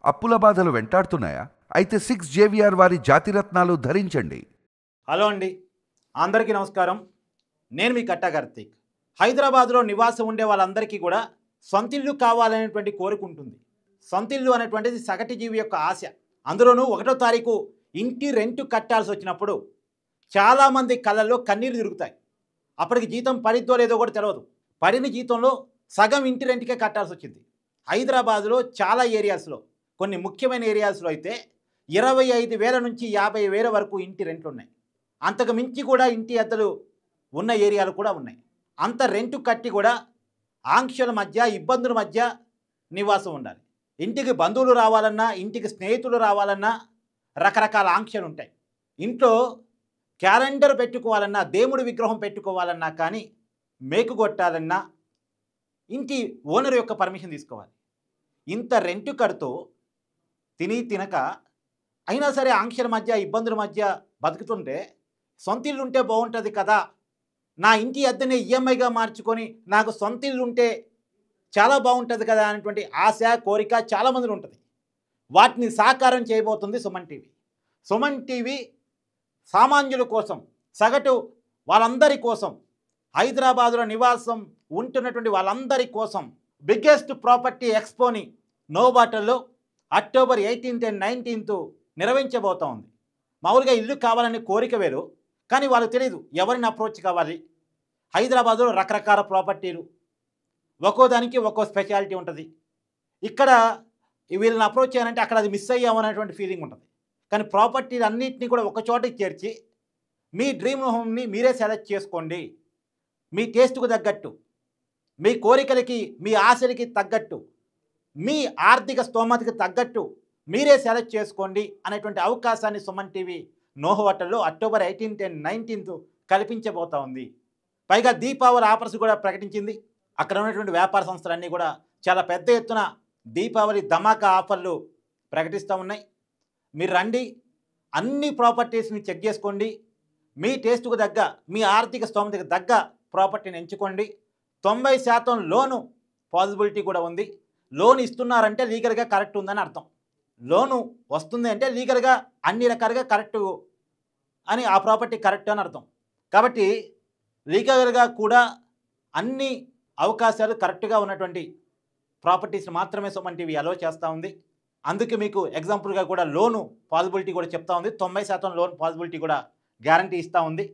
అప్పుల బాధలు వెంటాడుతున్నాయా? అయితే 6 జేవిఆర్ వారి జాతిరత్నాలు ధరించండి. హలో అండి, అందరికీ నమస్కారం. నేను మీ కట్టా కార్తీక్. హైదరాబాద్లో నివాసం ఉండే వాళ్ళందరికీ కూడా సొంతిల్లు కావాలనేటువంటి కోరిక ఉంటుంది. సొంతిల్లు అనేటువంటిది సగటు జీవి యొక్క ఆశ. అందులోనూ 1వ తారీఖు ఇంటి రెంట్ కట్టాల్సి వచ్చినప్పుడు చాలామంది కళ్ళల్లో కన్నీళ్ళు తిరుగుతాయి. అప్పటికి జీతం పడిద్దో లేదో కూడా తెలియదు. పడిన జీతంలో సగం ఇంటి రెంట్కే కట్టాల్సి వచ్చింది. హైదరాబాద్లో చాలా ఏరియాస్లో, కొన్ని ముఖ్యమైన ఏరియాస్లో అయితే 25,000 నుంచి 50,000 వరకు ఇంటి రెంట్లు ఉన్నాయి. అంతకు మించి కూడా ఇంటి అద్దెలు ఉన్న ఏరియాలు కూడా ఉన్నాయి. అంత రెంటు కట్టి కూడా ఆంక్షల మధ్య, ఇబ్బందుల మధ్య నివాసం ఉండాలి. ఇంటికి బంధువులు రావాలన్నా, ఇంటికి స్నేహితులు రావాలన్నా రకరకాల ఆంక్షలు ఉంటాయి. ఇంట్లో క్యాలెండర్ పెట్టుకోవాలన్నా, దేవుడి విగ్రహం పెట్టుకోవాలన్నా, కానీ మేకు కొట్టాలన్నా ఇంటి ఓనర్ యొక్క పర్మిషన్ తీసుకోవాలి. ఇంత రెంటు కడుతూ తిని తినక అయినా సరే ఆంక్షల మధ్య, ఇబ్బందుల మధ్య బతుకుతుంటే సొంత ఇల్లు ఉంటే బాగుంటుంది కదా, నా ఇంటి అద్దెని ఈఎంఐగా మార్చుకొని నాకు సొంత ఇల్లు ఉంటే చాలా బాగుంటుంది కదా అనేటువంటి ఆశ, కోరిక చాలామందిలో ఉంటుంది. వాటిని సాకారం చేయబోతుంది సుమన్ టీవీ. సుమన్ టీవీ సామాన్యుల కోసం, సగటు వాళ్ళందరి కోసం, హైదరాబాదులో నివాసం ఉంటున్నటువంటి వాళ్ళందరి కోసం బిగ్గెస్ట్ ప్రాపర్టీ ఎక్స్పోని నోవాటర్లో అక్టోబర్ 18th and 19th నిర్వహించబోతా ఉంది. మామూలుగా ఇల్లు కావాలనే కోరిక వేరు, కానీ వాళ్ళకి తెలియదు ఎవరిని అప్రోచ్ కావాలి. హైదరాబాద్లో రకరకాల ప్రాపర్టీలు, ఒక్కో దానికి ఒక్కో స్పెషాలిటీ ఉంటుంది. ఇక్కడ వీళ్ళని అప్రోచ్ చేయాలంటే అక్కడ అది మిస్ అయ్యామనేటువంటి ఫీలింగ్ ఉంటుంది. కానీ ప్రాపర్టీలు అన్నింటినీ కూడా ఒక చోటకి చేర్చి మీ డ్రీమ్ హోమ్ని మీరే సెలెక్ట్ చేసుకోండి. మీ టేస్ట్కు తగ్గట్టు, మీ కోరికలకి, మీ ఆశలకి తగ్గట్టు, మీ ఆర్థిక స్తోమతకి తగ్గట్టు మీరే సెలెక్ట్ చేసుకోండి అనేటువంటి అవకాశాన్ని సుమన్ టీవీ నోవాటర్లో అక్టోబర్ 18th and 19th కల్పించబోతా ఉంది. పైగా దీపావళి ఆఫర్స్ కూడా ప్రకటించింది. అక్కడ ఉన్నటువంటి వ్యాపార సంస్థలన్నీ కూడా చాలా పెద్ద ఎత్తున దీపావళి ధమాకా ఆఫర్లు ప్రకటిస్తూ ఉన్నాయి. మీరు రండి, అన్ని ప్రాపర్టీస్ని చెక్ చేసుకోండి, మీ టేస్ట్కు తగ్గ, మీ ఆర్థిక స్తోమతకు తగ్గ ప్రాపర్టీని ఎంచుకోండి. 90% లోను పాసిబిలిటీ కూడా ఉంది. లోన్ ఇస్తున్నారంటే లీగల్గా కరెక్ట్ ఉందని అర్థం. లోను వస్తుంది అంటే లీగల్గా అన్ని రకాలుగా కరెక్టు అని, ఆ ప్రాపర్టీ కరెక్ట్ అని అర్థం. కాబట్టి లీగల్గా కూడా అన్ని అవకాశాలు కరెక్ట్గా ఉన్నటువంటి ప్రాపర్టీస్ మాత్రమే సుమన్ టీవీ అలో చేస్తూ ఉంది. అందుకే మీకు ఎగ్జాంపుల్గా కూడా లోను పాసిబిలిటీ కూడా చెప్తా ఉంది. 90% లోన్ పాసిబిలిటీ కూడా గ్యారంటీ ఇస్తూ ఉంది.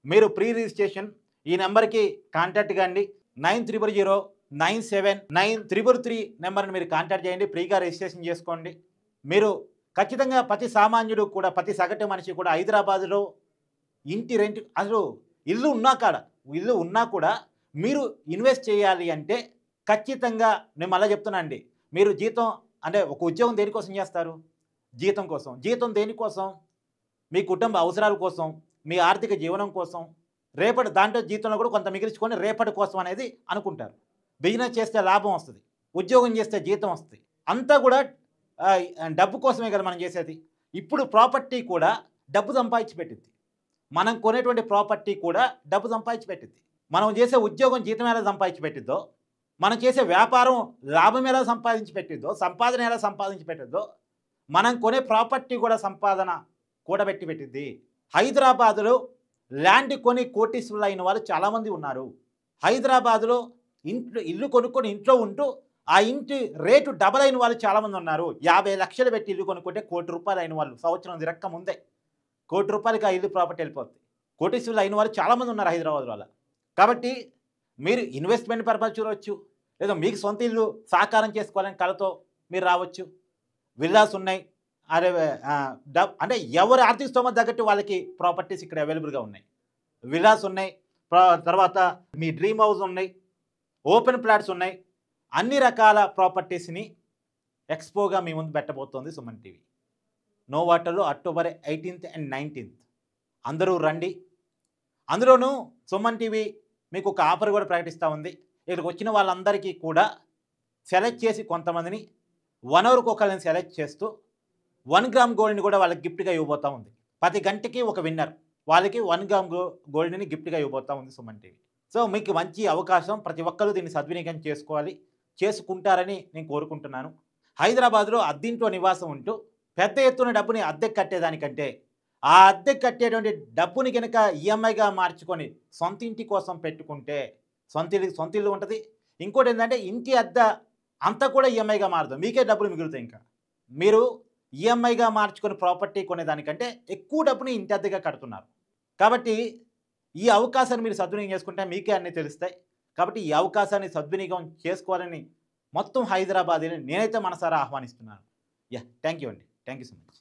మీరు ప్రీ రిజిస్ట్రేషన్ ఈ నెంబర్కి కాంటాక్ట్ కండి. 9300979333 నెంబర్ని మీరు కాంటాక్ట్ చేయండి. ఫ్రీగా రిజిస్ట్రేషన్ చేసుకోండి. మీరు ఖచ్చితంగా ప్రతి సామాన్యుడు కూడా, ప్రతి సగటు మనిషి కూడా హైదరాబాదులో ఇంటి రెంట్, అసలు ఇల్లు ఉన్నా కూడా మీరు ఇన్వెస్ట్ చేయాలి అంటే ఖచ్చితంగా నేను మళ్ళీ చెప్తున్నా అండి, మీరు జీతం అంటే ఒక ఉద్యోగం దేనికోసం చేస్తారు? జీతం కోసం. జీతం దేనికోసం? మీ కుటుంబ అవసరాల కోసం, మీ ఆర్థిక జీవనం కోసం, రేపటి దాంట్లో జీతంలో కూడా కొంత మిగిల్చుకొని రేపటి కోసం అనేది అనుకుంటారు. బిజినెస్ చేస్తే లాభం వస్తుంది, ఉద్యోగం చేస్తే జీతం వస్తుంది, అంతా కూడా డబ్బు కోసమే కదా మనం చేసేది. ఇప్పుడు ప్రాపర్టీ కూడా డబ్బు సంపాదించి పెట్టింది. మనం కొనేటువంటి ప్రాపర్టీ కూడా డబ్బు సంపాదించి పెట్టింది. మనం చేసే ఉద్యోగం జీతం ఎలా సంపాదించి పెట్టిద్దో, మనం చేసే వ్యాపారం లాభం ఎలా సంపాదించి పెట్టిద్దో, సంపాదన ఎలా సంపాదించి పెట్టిద్దో, మనం కొనే ప్రాపర్టీ కూడా సంపాదన కూడబెట్టి పెట్టింది. హైదరాబాదులో ల్యాండ్ కొని కోటీశ్వరులు అయిన వాళ్ళు చాలామంది ఉన్నారు. హైదరాబాదులో ఇల్లు కొనుక్కొని ఇంట్లో ఉంటూ ఆ ఇంటి రేటు డబల్ అయిన వాళ్ళు చాలామంది ఉన్నారు. 50 లక్షలు పెట్టి ఇల్లు కొనుక్కుంటే ₹1,00,00,000 అయిన వాళ్ళు, సంవత్సరం తిరక్క ముందే ₹1,00,00,000 ఆ ఇల్లు ప్రాపర్టీ వెళ్ళిపోతుంది. కోటీశ్వరులు అయిన వాళ్ళు చాలామంది ఉన్నారు హైదరాబాద్లో అలా. కాబట్టి మీరు ఇన్వెస్ట్మెంట్ పర్పస్ చూడవచ్చు, లేదా మీకు సొంత ఇల్లు సాకారం చేసుకోవాలని కలతో మీరు రావచ్చు. విల్లాస్ ఉన్నాయి, అదే అంటే ఎవరి ఆర్థిక స్తోమత తగ్గట్టు వాళ్ళకి ప్రాపర్టీస్ ఇక్కడ అవైలబుల్గా ఉన్నాయి. విల్లాస్ ఉన్నాయి, తర్వాత మీ డ్రీమ్ హౌస్ ఉన్నాయి, ఓపెన్ ప్లాట్స్ ఉన్నాయి. అన్ని రకాల ప్రాపర్టీస్ని ఎక్స్పోగా మీ ముందు పెట్టబోతోంది సుమన్ టీవీ. నోవాటర్లో అక్టోబర్ 18th and 19th అందరూ రండి. అందులోనూ సుమన్ టీవీ మీకు ఒక ఆఫర్ కూడా ప్రకటిస్తూ ఉంది. ఇక్కడికి వచ్చిన వాళ్ళందరికీ కూడా సెలెక్ట్ చేసి కొంతమందిని 1 అవర్కి ఒకరిని సెలెక్ట్ చేస్తూ 1 గ్రామ్ గోల్డ్ని కూడా వాళ్ళకి గిఫ్ట్గా ఇవ్వబోతూ ఉంది. ప్రతి గంటకి ఒక విన్నర్, వాళ్ళకి 1 గ్రామ్ గోల్డ్ని గిఫ్ట్గా ఇవ్వబోతూ ఉంది సుమన్ టీవీ. సో మీకు మంచి అవకాశం, ప్రతి ఒక్కరూ దీన్ని సద్వినియోగం చేసుకోవాలి, చేసుకుంటారని నేను కోరుకుంటున్నాను. హైదరాబాద్లో అద్దెంట్లో నివాసం ఉంటూ పెద్ద ఎత్తున డబ్బుని అద్దెకు కట్టేదానికంటే ఆ అద్దెకు కట్టేటువంటి డబ్బుని కనుక ఈఎంఐగా మార్చుకొని సొంత ఇంటి కోసం పెట్టుకుంటే సొంత ఇల్లు ఉంటుంది. ఇంకోటి ఏంటంటే ఇంటి అద్దె అంతా కూడా ఈఎంఐగా మారుతుంది, మీకే డబ్బులు మిగులుతాయి. ఇంకా మీరు ఈఎంఐగా మార్చుకొని ప్రాపర్టీ కొనేదానికంటే ఎక్కువ డబ్బుని ఇంటి అద్దెగా కడుతున్నారు. కాబట్టి ఈ అవకాశాన్ని మీరు సద్వినియోగం చేసుకుంటే మీకే అన్నీ తెలుస్తాయి. కాబట్టి ఈ అవకాశాన్ని సద్వినియోగం చేసుకోవాలని మొత్తం హైదరాబాదీని నేనైతే మనసారా ఆహ్వానిస్తున్నాను. థ్యాంక్ యూ అండి. Thank you so much.